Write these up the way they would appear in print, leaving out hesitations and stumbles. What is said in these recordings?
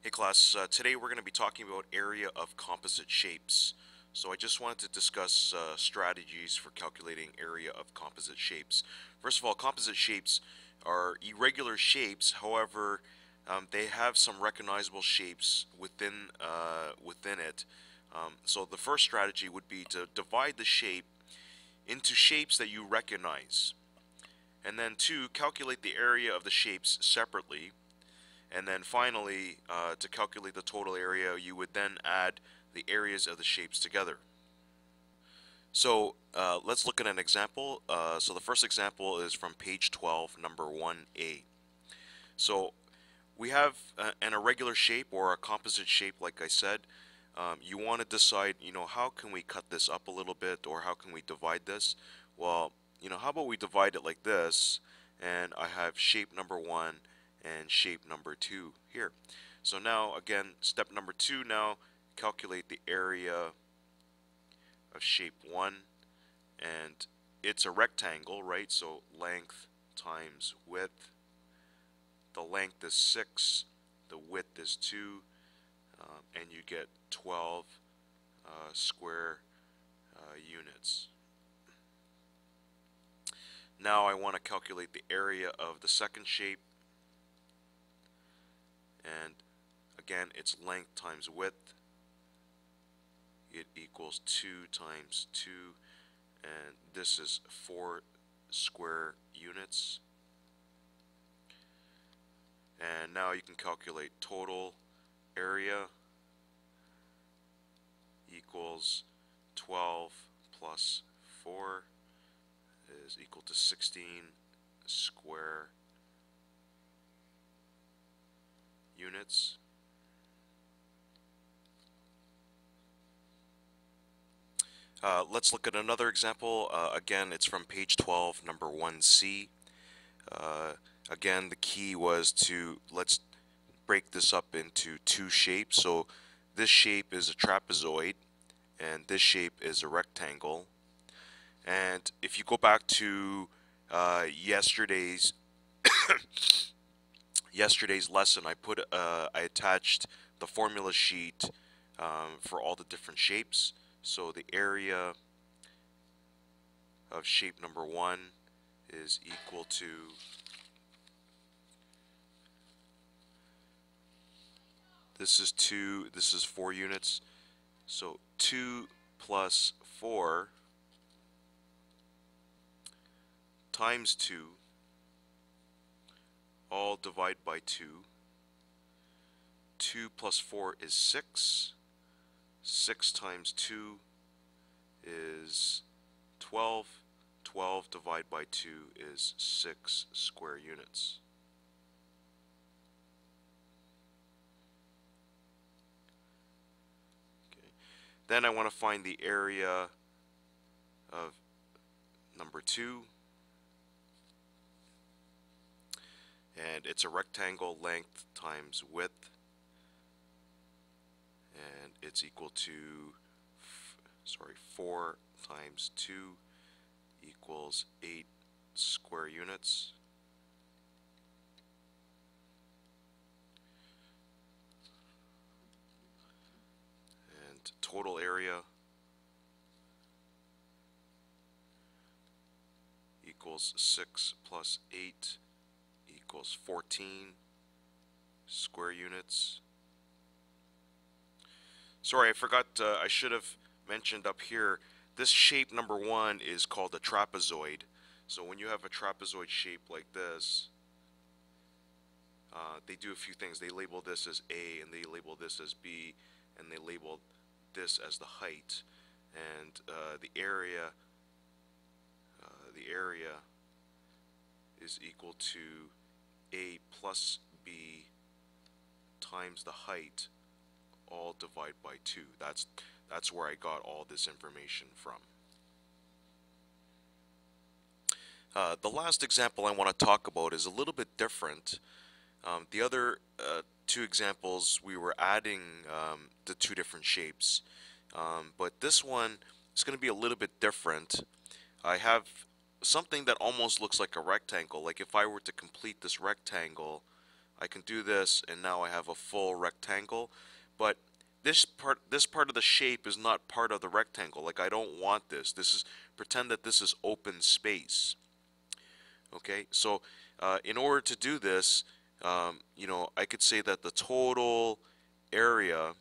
Hey class, today we're going to be talking about area of composite shapes. So I just wanted to discuss strategies for calculating area of composite shapes. First of all, composite shapes are irregular shapes, however, they have some recognizable shapes within it. So the first strategy would be to divide the shape into shapes that you recognize. And then two, calculate the area of the shapes separately. And then finally, to calculate the total area, you would then add the areas of the shapes together. So let's look at an example. So the first example is from page 12, number 1A. So we have an irregular shape or a composite shape, like I said. You want to decide, how can we cut this up a little bit, or how can we divide this? Well, how about we divide it like this, and I have shape number 1 and shape number 2 here. So now, again, step number 2 now, calculate the area of shape 1, and it's a rectangle, right? So length times width. The length is 6, the width is 2, and you get 12 square units. Now I want to calculate the area of the second shape, and again it's length times width. It equals 2 times 2, and this is 4 square units. And now you can calculate total area equals 12 plus 4 is equal to 16 square units. Let's look at another example. Again, it's from page 12, number 1C. Again, the key was let's break this up into two shapes. So this shape is a trapezoid, and this shape is a rectangle. And if you go back to yesterday's lesson, I attached the formula sheet for all the different shapes. So the area of shape number 1 is equal to this is 2, this is 4 units. So 2 plus 4 times 2, all divide by 2. 2 plus 4 is 6. 6 times 2 is 12. 12 divided by 2 is 6 square units. Okay. Then I want to find the area of number 2. And it's a rectangle, length times width. And it's equal to 4 times 2 equals 8 square units. And total area equals 6 plus 8 equals 14 square units. Sorry, I forgot, I should have mentioned up here, this shape number 1 is called a trapezoid. So when you have a trapezoid shape like this, they do a few things. They label this as A, and they label this as B, and they label this as the height. And the area is equal to A plus B times the height, all divided by 2. That's where I got all this information from. The last example I want to talk about is a little bit different. The other two examples, we were adding the two different shapes, but this one is going to be a little bit different. I have something that almost looks like a rectangle. Like if I were to complete this rectangle, I can do this, and now I have a full rectangle. But this part of the shape is not part of the rectangle. Like, I don't want this. Pretend that this is open space. Okay, so in order to do this, I could say that the total area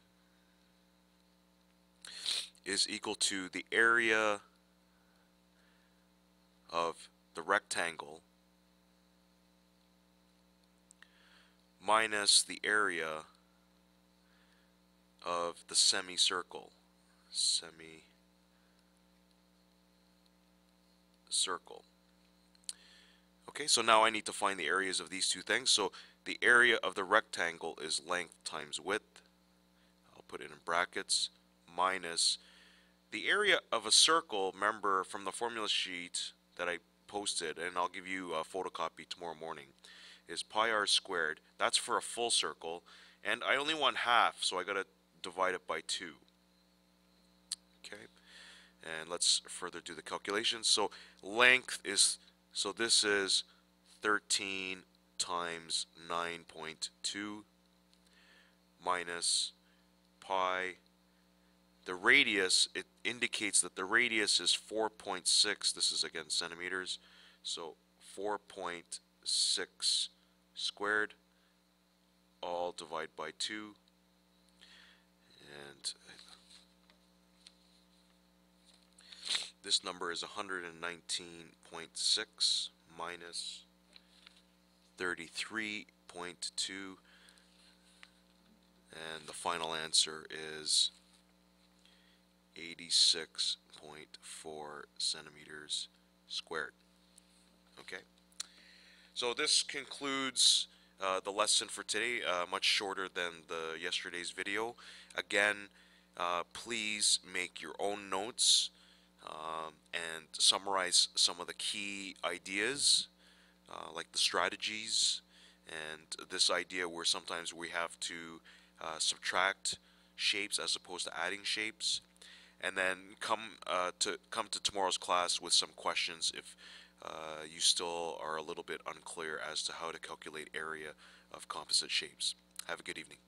is equal to the area of the rectangle minus the area of the semicircle. Okay, so now I need to find the areas of these two things. So the area of the rectangle is length times width. I'll put it in brackets, minus the area of a circle. Remember from the formula sheet that I posted, and I'll give you a photocopy tomorrow morning, is pi r squared. That's for a full circle, and I only want half, so I gotta divide it by 2. Okay, and let's further do the calculations. So length is, so this is 13 times 9.2 minus pi. The radius, it indicates that the radius is 4.6. This is again centimeters. So 4.6 squared, all divide by 2. And this number is 119.6 minus 33.2. And the final answer is 86.4 centimeters squared. Okay, so this concludes the lesson for today, much shorter than the yesterday's video. Again, please make your own notes and summarize some of the key ideas, like the strategies, and this idea where sometimes we have to subtract shapes as opposed to adding shapes. And then come to tomorrow's class with some questions if you still are a little bit unclear as to how to calculate area of composite shapes. Have a good evening.